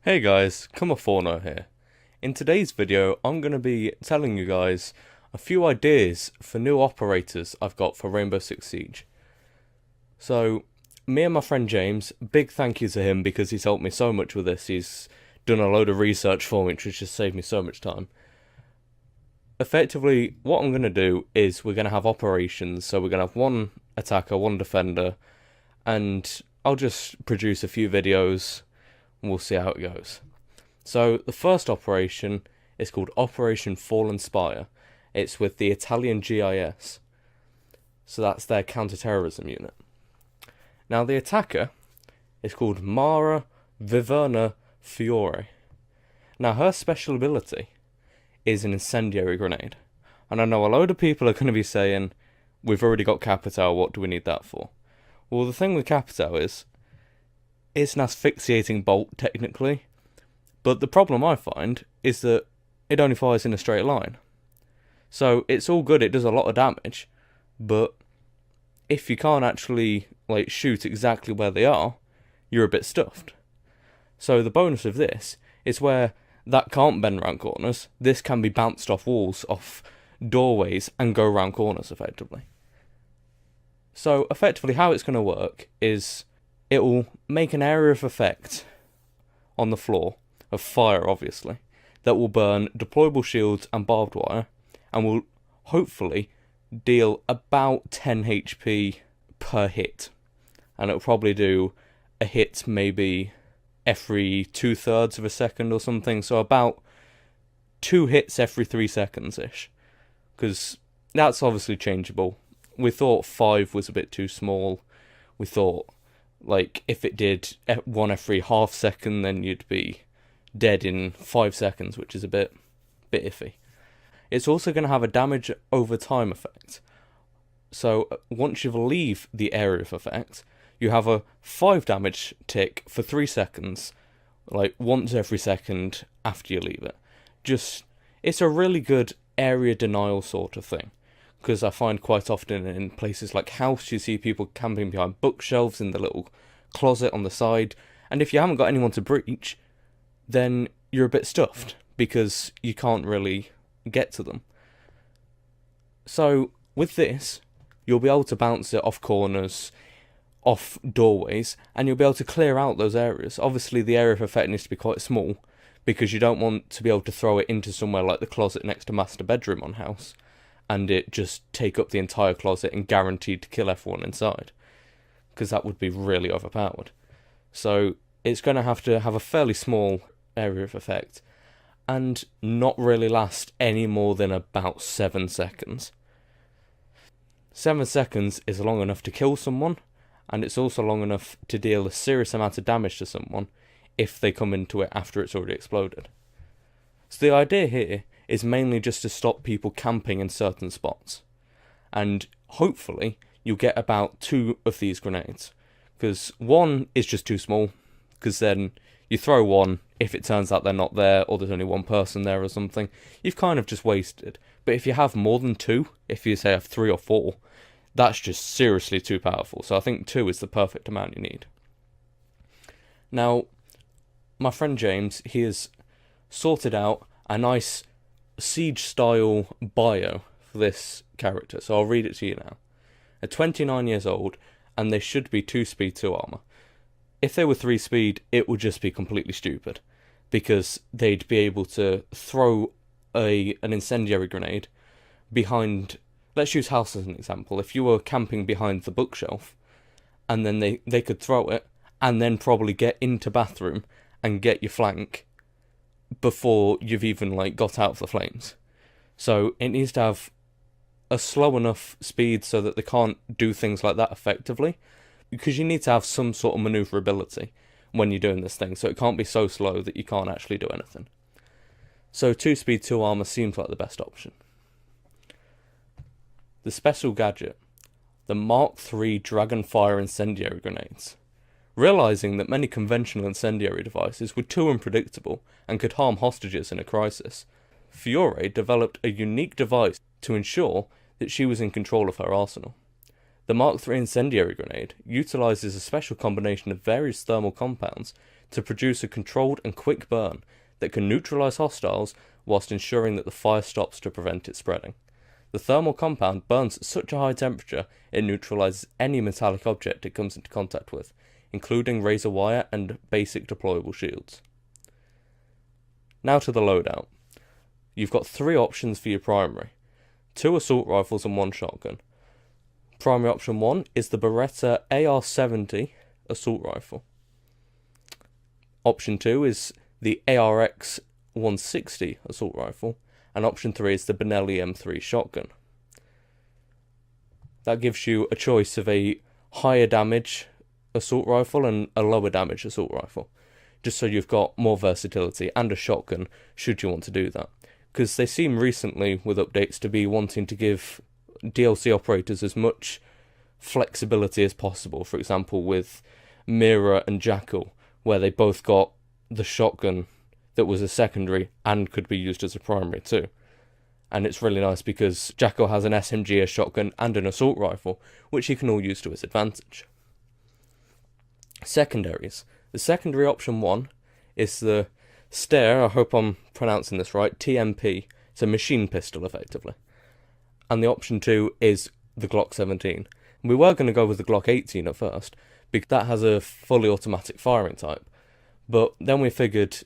Hey guys, Kumaforno here. In today's video, I'm going to be telling you guys a few ideas for new operators I've got for Rainbow Six Siege. So, me and my friend James, big thank you to him because he's helped me so much with this. He's done a load of research for me, which has just saved me so much time. Effectively, what I'm going to do is we're going to have operations, so we're going to have one attacker, one defender, and I'll just produce a few videos and we'll see how it goes. So the first operation is called Operation Fallen Spire. It's with the Italian GIS. So that's their counter-terrorism unit. Now the attacker is called Mara Viverna Fiore. Now her special ability is an incendiary grenade. And I know a load of people are going to be saying, we've already got Capitao, what do we need that for? Well, the thing with Capitao is, it's an asphyxiating bolt, technically, but the problem I find is that it only fires in a straight line. So it's all good, it does a lot of damage, but if you can't actually shoot exactly where they are, you're a bit stuffed. So the bonus of this is where that can't bend around corners, this can be bounced off walls, off doorways, and go around corners effectively. So effectively how it's going to work is it will make an area of effect on the floor, of fire obviously, that will burn deployable shields and barbed wire, and will hopefully deal about 10 HP per hit. And it'll probably do a hit maybe every 2/3 of a second or something, so about 2 hits every 3 seconds-ish. Because that's obviously changeable. We thought 5 was a bit too small. We thought if it did one every half second, then you'd be dead in 5 seconds, which is a bit iffy. It's also going to have a damage over time effect. So once you leave the area of effect, you have a 5 damage tick for 3 seconds, once every second after you leave it. It's a really good area denial sort of thing. Because I find quite often in places like house, you see people camping behind bookshelves in the little closet on the side, and if you haven't got anyone to breach, then you're a bit stuffed, because you can't really get to them. So, with this, you'll be able to bounce it off corners, off doorways, and you'll be able to clear out those areas. Obviously, the area of effect needs to be quite small, because you don't want to be able to throw it into somewhere like the closet next to master bedroom on house, and it just take up the entire closet and guaranteed to kill everyone inside, because that would be really overpowered. So it's going to have a fairly small area of effect, and not really last any more than about 7 seconds. 7 seconds is long enough to kill someone, and it's also long enough to deal a serious amount of damage to someone if they come into it after it's already exploded. So the idea here is mainly just to stop people camping in certain spots. And hopefully you'll get about 2 of these grenades. Because 1 is just too small, because then you throw 1, if it turns out they're not there, or there's only 1 person there or something, you've kind of just wasted. But if you have more than 2, if you say have 3 or 4, that's just seriously too powerful. So I think 2 is the perfect amount you need. Now, my friend James, he has sorted out a nice Siege-style bio for this character, so I'll read it to you now. They're 29 years old, and they should be 2 speed, 2 armor. If they were 3 speed, it would just be completely stupid, because they'd be able to throw an incendiary grenade behind... Let's use house as an example. If you were camping behind the bookshelf, and then they could throw it, and then probably get into bathroom and get your flank before you've even got out of the flames. So it needs to have a slow enough speed so that they can't do things like that effectively, because you need to have some sort of maneuverability when you're doing this thing, so it can't be so slow that you can't actually do anything. So 2 speed, 2 armor seems like the best option. The special gadget, the Mark III Dragonfire Incendiary Grenades. Realising that many conventional incendiary devices were too unpredictable and could harm hostages in a crisis, Fiore developed a unique device to ensure that she was in control of her arsenal. The Mark III incendiary grenade utilises a special combination of various thermal compounds to produce a controlled and quick burn that can neutralize hostiles whilst ensuring that the fire stops to prevent it spreading. The thermal compound burns at such a high temperature it neutralizes any metallic object it comes into contact with, including razor wire and basic deployable shields. Now to the loadout. You've got 3 options for your primary: 2 assault rifles and 1 shotgun. Primary option 1 is the Beretta AR-70 assault rifle. Option 2 is the ARX 160 assault rifle, and option 3 is the Benelli M3 shotgun. That gives you a choice of a higher damage assault rifle and a lower damage assault rifle, just so you've got more versatility, and a shotgun should you want to do that. Because they seem recently, with updates, to be wanting to give DLC operators as much flexibility as possible. For example, with Mira and Jackal, where they both got the shotgun that was a secondary and could be used as a primary too. And it's really nice because Jackal has an SMG, a shotgun, and an assault rifle, which he can all use to his advantage. Secondaries. The secondary option 1 is the Steyr, I hope I'm pronouncing this right, TMP. It's a machine pistol, effectively. And the option 2 is the Glock 17. We were going to go with the Glock 18 at first, because that has a fully automatic firing type. But then we figured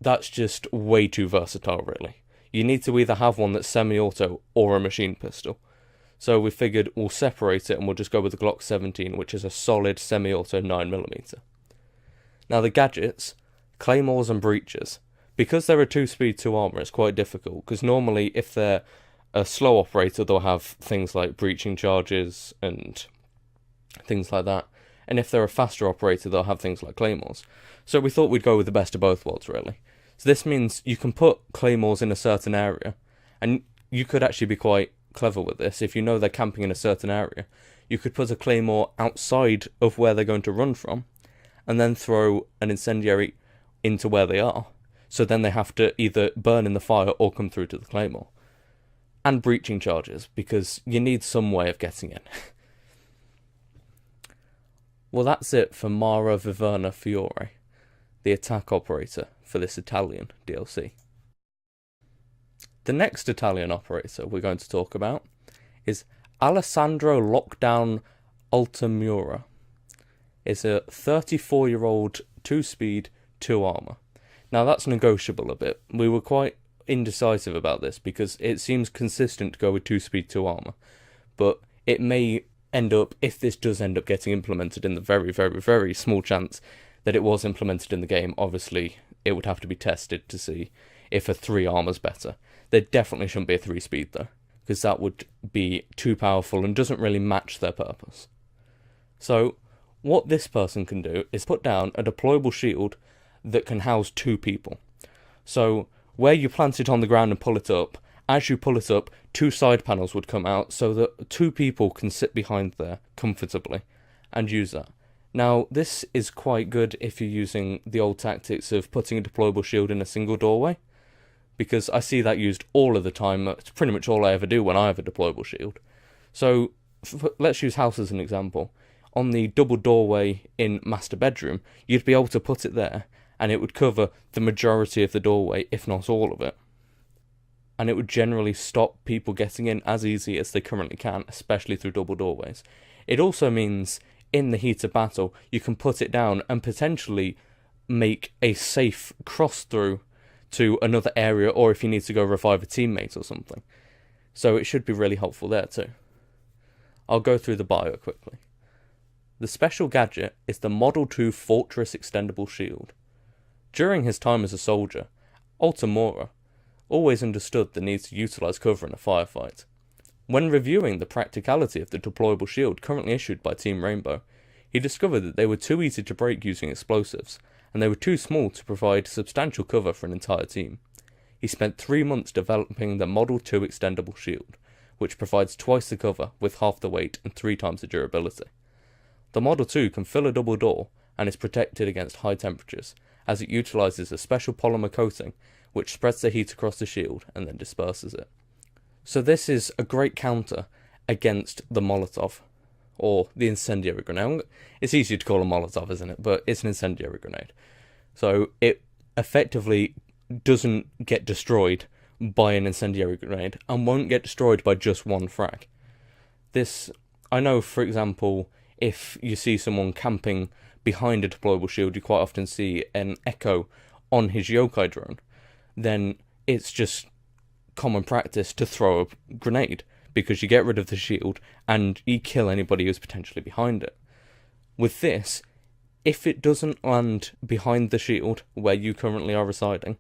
that's just way too versatile, really. You need to either have one that's semi-auto or a machine pistol. So we figured we'll separate it and we'll just go with the Glock 17, which is a solid semi-auto 9mm. Now the gadgets, claymores and breaches. Because they're a 2-speed 2 armor, it's quite difficult, because normally if they're a slow operator, they'll have things like breaching charges and things like that. And if they're a faster operator, they'll have things like claymores. So we thought we'd go with the best of both worlds, really. So this means you can put claymores in a certain area, and you could actually be quite clever with this. If you know they're camping in a certain area, you could put a claymore outside of where they're going to run from, and then throw an incendiary into where they are. So then they have to either burn in the fire or come through to the claymore. And breaching charges, because you need some way of getting in. Well, that's it for Mara Viverna Fiore, the attack operator for this Italian DLC. The next Italian operator we're going to talk about is Alessandro Lockdown Altamura. It's a 34-year-old 2-speed 2 armor. Now that's negotiable a bit. We were quite indecisive about this because it seems consistent to go with 2-speed 2 armor, but it may end up, if this does end up getting implemented, in the very, very, very small chance that it was implemented in the game, obviously it would have to be tested to see if a 3 armor's better. There definitely shouldn't be a 3-speed though, because that would be too powerful and doesn't really match their purpose. So what this person can do is put down a deployable shield that can house 2 people. So where you plant it on the ground and pull it up, as you pull it up, 2 side panels would come out so that 2 people can sit behind there comfortably and use that. Now, this is quite good if you're using the old tactics of putting a deployable shield in a single doorway, because I see that used all of the time. That's pretty much all I ever do when I have a deployable shield. So let's use house as an example. On the double doorway in master bedroom, you'd be able to put it there, and it would cover the majority of the doorway, if not all of it. And it would generally stop people getting in as easy as they currently can, especially through double doorways. It also means, in the heat of battle, you can put it down and potentially make a safe cross-through to another area, or if you need to go revive a teammate or something. So it should be really helpful there too. I'll go through the bio quickly. The special gadget is the Model 2 Fortress Extendable Shield. During his time as a soldier, Altamura always understood the need to utilise cover in a firefight. When reviewing the practicality of the deployable shield currently issued by Team Rainbow, he discovered that they were too easy to break using explosives, and they were too small to provide substantial cover for an entire team. He spent 3 months developing the Model 2 Extendable Shield, which provides twice the cover with half the weight and 3 times the durability. The Model 2 can fill a double door and is protected against high temperatures, as it utilises a special polymer coating which spreads the heat across the shield and then disperses it. So this is a great counter against the Molotov, or the incendiary grenade. It's easier to call a Molotov, isn't it? But it's an incendiary grenade. So it effectively doesn't get destroyed by an incendiary grenade and won't get destroyed by just one frag. This, I know, for example, if you see someone camping behind a deployable shield, you quite often see an echo on his yokai drone. Then it's just common practice to throw a grenade, because you get rid of the shield and you kill anybody who's potentially behind it. With this, if it doesn't land behind the shield where you currently are residing,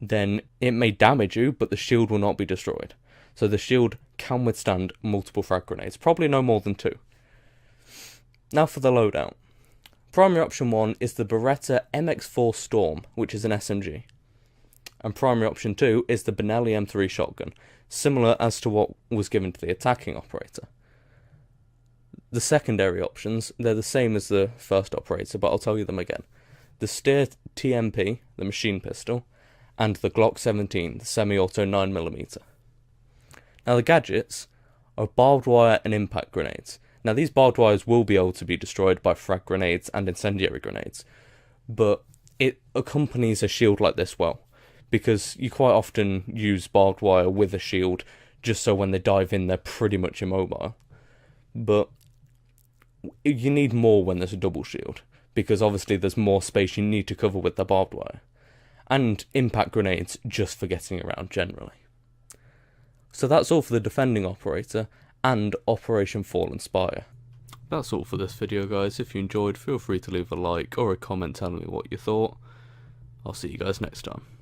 then it may damage you, but the shield will not be destroyed. So the shield can withstand multiple frag grenades, probably no more than 2. Now for the loadout. Primary option 1 is the Beretta MX4 Storm, which is an SMG. And primary option 2 is the Benelli M3 shotgun, similar as to what was given to the attacking operator. The secondary options, they're the same as the first operator, but I'll tell you them again. The Steer TMP, the machine pistol, and the Glock 17, the semi-auto 9mm. Now the gadgets are barbed wire and impact grenades. Now these barbed wires will be able to be destroyed by frag grenades and incendiary grenades, but it accompanies a shield like this well, because you quite often use barbed wire with a shield just so when they dive in they're pretty much immobile. But you need more when there's a double shield, because obviously there's more space you need to cover with the barbed wire. And impact grenades just for getting around generally. So that's all for the defending operator and Operation Fallen Spire. That's all for this video, guys. If you enjoyed, feel free to leave a like or a comment telling me what you thought. I'll see you guys next time.